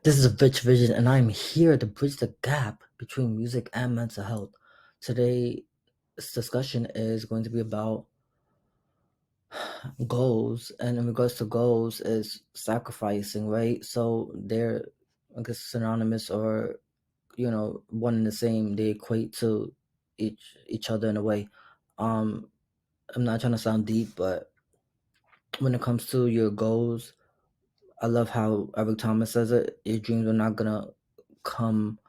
This is RichVysion, and I'm here to bridge the gap between music and mental health. Today's discussion is going to be about goals, and in regards to goals, is sacrificing, right? So they're, I guess, synonymous, or one and the same. They equate to each other in a way. Um, I'm not trying to sound deep, but when it comes to your goals, I love how Eric Thomas says it. Your dreams are not gonna come,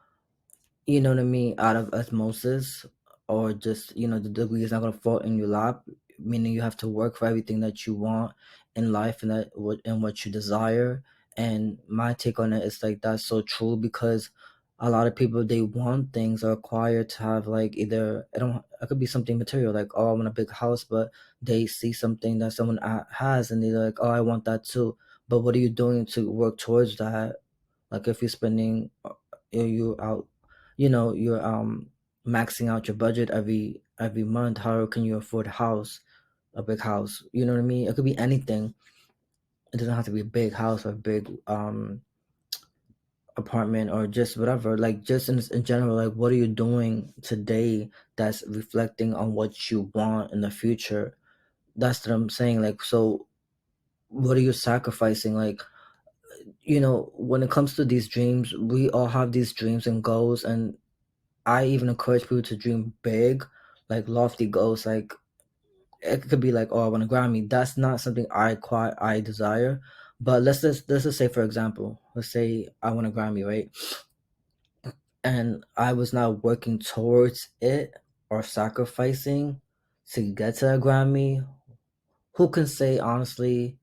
you know what I mean, out of osmosis, or just, the degree is not going to fall in your lap, meaning you have to work for everything that you want in life, and what you desire. And my take on it is like, that's so true, because a lot of people, they want things, are required to have, like, either it could be something material, like, oh, I want a big house, but they see something that someone has, and they're like, oh, I want that too. But what are you doing to work towards that? Like, if you're spending, you out, you're maxing out your budget every month, how can you afford a big house? You know what I mean? It could be anything. It doesn't have to be a big house or a big apartment, or just whatever. Like, just in general, like, what are you doing today that's reflecting on what you want in the future? That's what I'm saying. Like, so what are you sacrificing? Like, when it comes to these dreams, we all have these dreams and goals, and I even encourage people to dream big, like lofty goals. Like, it could be like, oh, I want a Grammy. That's not something I desire. But let's just say, for example, let's say I want a Grammy, right? And I was not working towards it, or sacrificing to get to a Grammy. Who can say honestly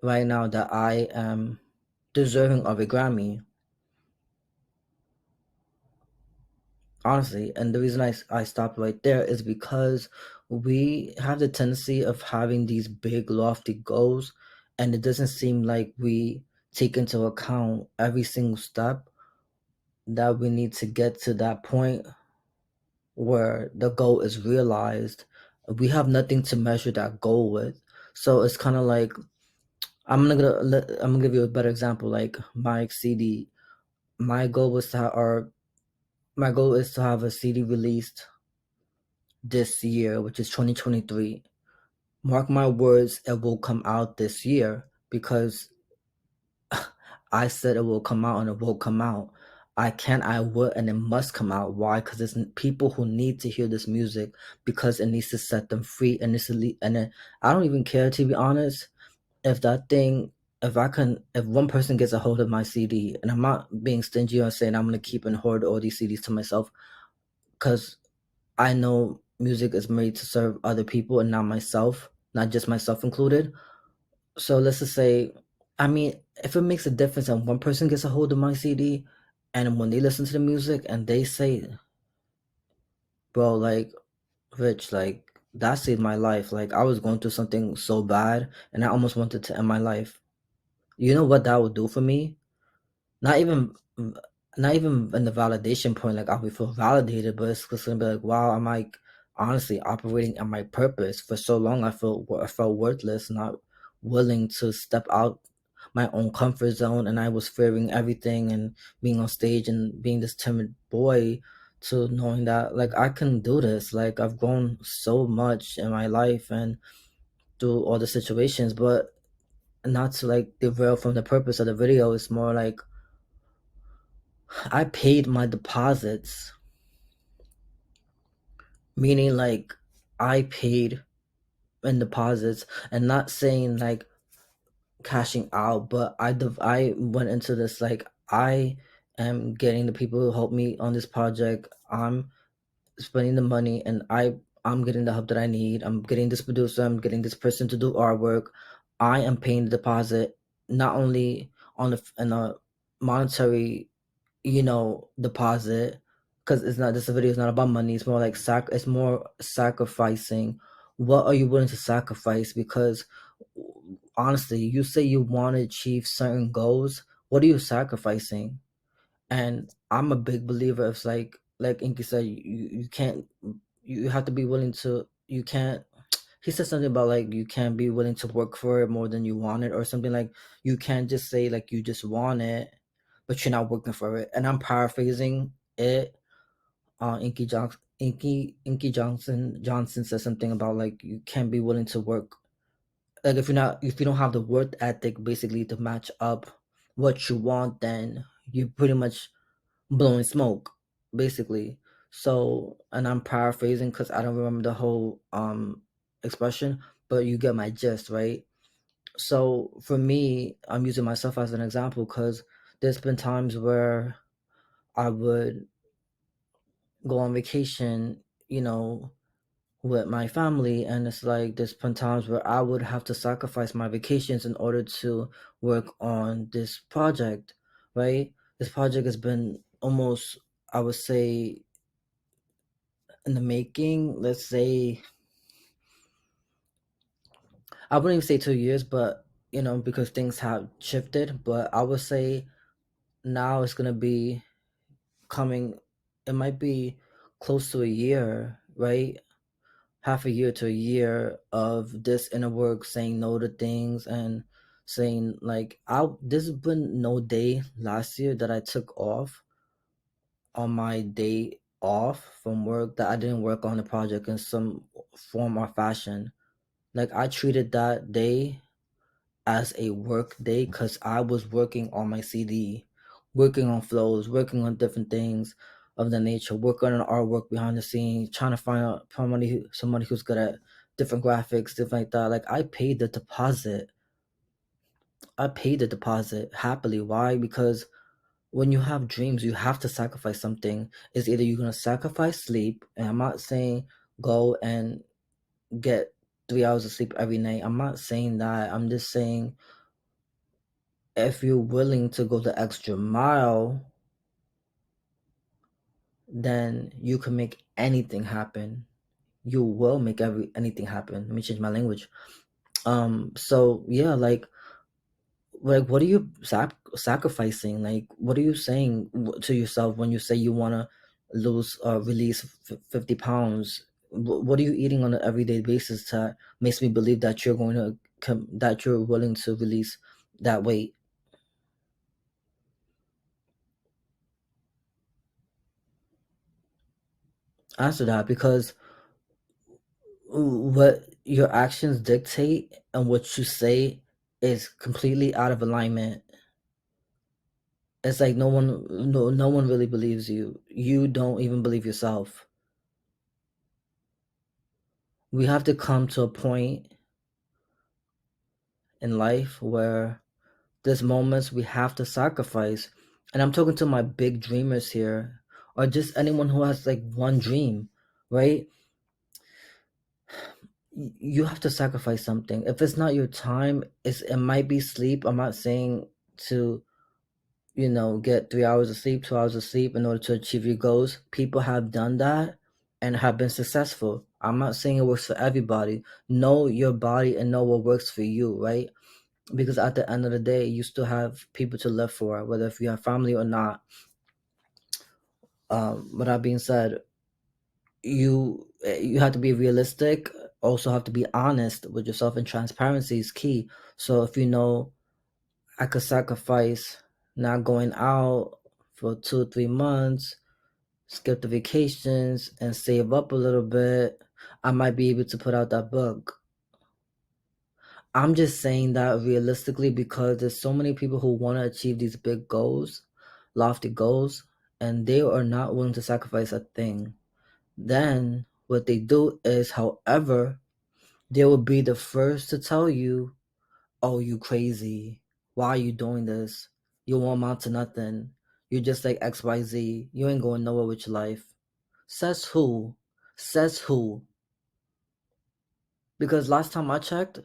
right now that I am deserving of a Grammy? Honestly. And the reason I stopped right there is because we have the tendency of having these big lofty goals, and it doesn't seem like we take into account every single step that we need to get to that point where the goal is realized. We have nothing to measure that goal with. So it's kind of like, I'm gonna give you a better example. Like, my CD, my goal was to have, or my goal is to have a CD released this year, which is 2023. Mark my words, it will come out this year, because I said it will come out, and it will come out. I can, I would, and it must come out. Why? Because there's people who need to hear this music, because it needs to set them free. And then I don't even care, to be honest, if that thing, if one person gets a hold of my CD, and I'm not being stingy or saying I'm gonna keep and hoard all these CDs to myself, because I know music is made to serve other people and not myself, not just myself included. So let's just say, I mean, if it makes a difference and one person gets a hold of my CD, and when they listen to the music and they say, bro, like, Rich, like, that saved my life. Like, I was going through something so bad, and I almost wanted to end my life. You know what that would do for me? Not even not even in the validation point, like, I would feel validated, but it's just gonna be like, wow, I'm like honestly operating on my purpose. For so long, I felt worthless, not willing to step out my own comfort zone, and I was fearing everything, and being on stage and being this timid boy, to knowing that, like, I can do this. Like, I've grown so much in my life and through all the situations. But not to, like, derail from the purpose of the video, it's more like, I paid my deposits, meaning, like, I paid in deposits, and not saying like cashing out, but I went into this like, I am getting the people who help me on this project. I'm spending the money, and I'm getting the help that I need. I'm getting this producer. I'm getting this person to do artwork. I am paying the deposit, not only on a monetary, deposit, because it's not, this video is not about money. It's more like it's more sacrificing. What are you willing to sacrifice? Because honestly, you say you want to achieve certain goals. What are you sacrificing? And I'm a big believer of, like Inky said, you can't, you have to be willing to, you can't, he said something about, like, you can't be willing to work for it more than you want it, or something. Like, you can't just say, like, you just want it, but you're not working for it. And I'm paraphrasing it. Inky Johnson says something about like you can't be willing to work, like if you don't have the work ethic basically to match up what you want, then you pretty much blowing smoke basically. So, and I'm paraphrasing because I don't remember the whole expression, but you get my gist, right? So for me, I'm using myself as an example because there's been times where I would go on vacation, you know, with my family, and it's like there's been times where I would have to sacrifice my vacations in order to work on this project, right? This project has been almost, I would say, in the making. Let's say, I wouldn't even say 2 years, but because things have shifted, but I would say now it's gonna be coming, it might be close to a year, right? Half a year to a year of this inner work, saying no to things and saying like there's been no day last year that I took off on my day off from work that I didn't work on the project in some form or fashion. Like I treated that day as a work day because I was working on my CD, working on flows, working on different things of the nature, working on artwork behind the scenes, trying to find out somebody who's good at different graphics, different like that. Like I paid the deposit. I paid the deposit happily. Why? Because when you have dreams, you have to sacrifice something. It's either you're gonna sacrifice sleep, and I'm not saying go and get 3 hours of sleep every night. I'm not saying that. I'm just saying if you're willing to go the extra mile, then you can make anything happen. You will make anything happen. Let me change my language. So yeah, like what are you sacrificing? Like what are you saying to yourself when you say you want to release 50 pounds? What are you eating on an everyday basis that makes me believe that you're going to that you're willing to release that weight? Answer that, because what your actions dictate and what you say is completely out of alignment. It's like no one really believes you. You don't even believe yourself. We have to come to a point in life where there's moments we have to sacrifice. And I'm talking to my big dreamers here, or just anyone who has like one dream, right? You have to sacrifice something. If it's not your time, it might be sleep. I'm not saying to get 3 hours of sleep, 2 hours of sleep in order to achieve your goals. People have done that and have been successful. I'm not saying it works for everybody. Know your body and know what works for you, right? Because at the end of the day, you still have people to live for, whether if you have family or not. With that being said, you have to be realistic. Also, have to be honest with yourself, and transparency is key. So if I could sacrifice not going out for 2 or 3 months, skip the vacations, and save up a little bit, I might be able to put out that book. I'm just saying that realistically because there's so many people who want to achieve these big goals, lofty goals, and they are not willing to sacrifice a thing. Then what they do is, however, they will be the first to tell you, "Oh, you crazy. Why are you doing this? You won't amount to nothing. You're just like XYZ. You ain't going nowhere with your life." Says who? Says who? Because last time I checked,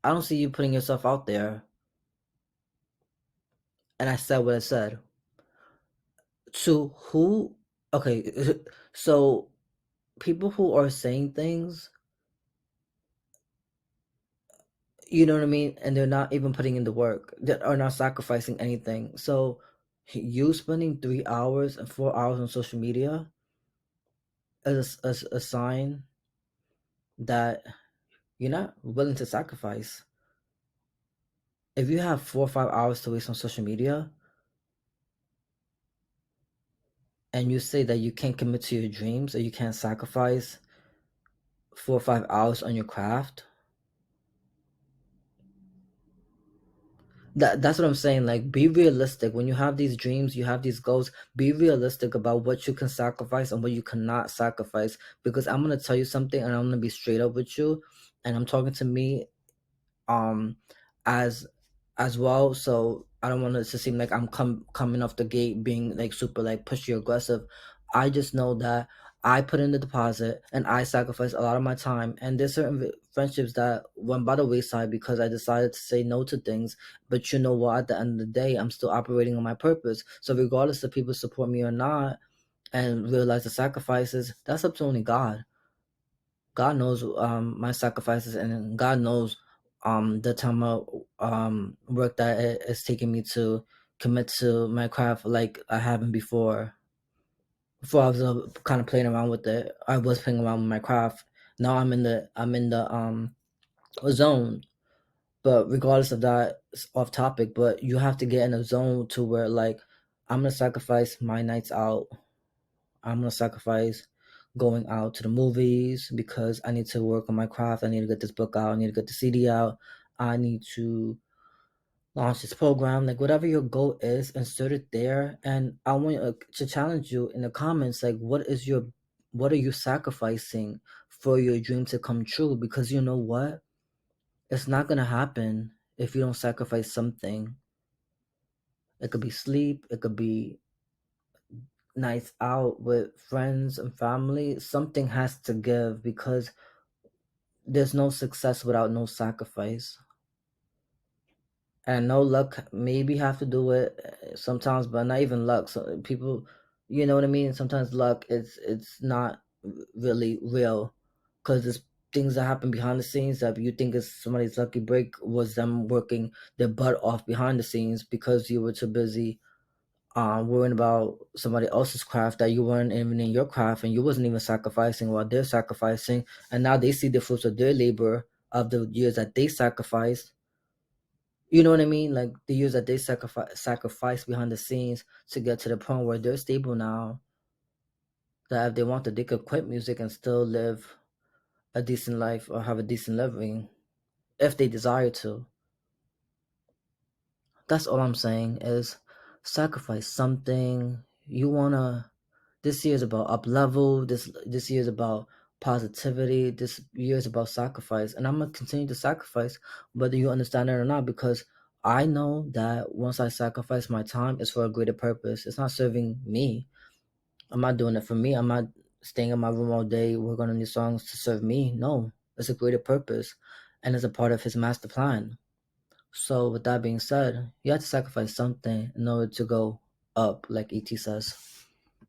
I don't see you putting yourself out there. And I said what I said. To who? Okay, so people who are saying things, you know what I mean, and they're not even putting in the work, that are not sacrificing anything. So you spending 3 hours and 4 hours on social media is a sign that you're not willing to sacrifice. If you have 4 or 5 hours to waste on social media, and you say that you can't commit to your dreams or you can't sacrifice 4 or 5 hours on your craft, that's what I'm saying. Like, be realistic. When you have these dreams, you have these goals, be realistic about what you can sacrifice and what you cannot sacrifice. Because I'm gonna tell you something and I'm gonna be straight up with you. And I'm talking to me um as as well. So I don't want it to seem like I'm coming off the gate being like super like pushy or aggressive. I just know that I put in the deposit and I sacrifice a lot of my time, and there's certain friendships that went by the wayside because I decided to say no to things. But you know what, at the end of the day, I'm still operating on my purpose. So regardless if people support me or not and realize the sacrifices, that's up to only God. God knows my sacrifices, and God knows the time of work that it's taking me to commit to my craft like I haven't before. Before I was kind of playing around with it. I was playing around with my craft. Now I'm in the zone. But regardless of that, it's off topic. But you have to get in a zone to where like I'm gonna sacrifice my nights out. I'm gonna sacrifice going out to the movies because I need to work on my craft. I need to get this book out. I need to get the CD out. I need to launch this program. Like whatever your goal is, insert it there. And I want to challenge you in the comments. Like, what are you sacrificing for your dream to come true? Because you know what, it's not gonna happen if you don't sacrifice something. It could be sleep. It could be nights out with friends and family. Something has to give because there's no success without no sacrifice. And no luck maybe have to do it sometimes, but not even luck. So people, you know what I mean? Sometimes luck it's not really real because there's things that happen behind the scenes that you think is somebody's lucky break was them working their butt off behind the scenes because you were too busy worrying about somebody else's craft that you weren't even in your craft and you wasn't even sacrificing while they're sacrificing, and now they see the fruits of their labor of the years that they sacrificed. You know what I mean? Like the years that they sacrifice behind the scenes to get to the point where they're stable now. That if they wanted, they could quit music and still live a decent life or have a decent living if they desire to. That's all I'm saying is sacrifice something. You wanna This year is about up level. This year is about positivity. This year is about sacrifice, and I'm gonna continue to sacrifice, whether you understand it or not. Because I know that once I sacrifice my time, it's for a greater purpose. It's not serving me. I'm not doing it for me. I'm not staying in my room all day working on these songs to serve me. No, it's a greater purpose, and it's a part of His master plan. So, with that being said, you have to sacrifice something in order to go up, like ET says.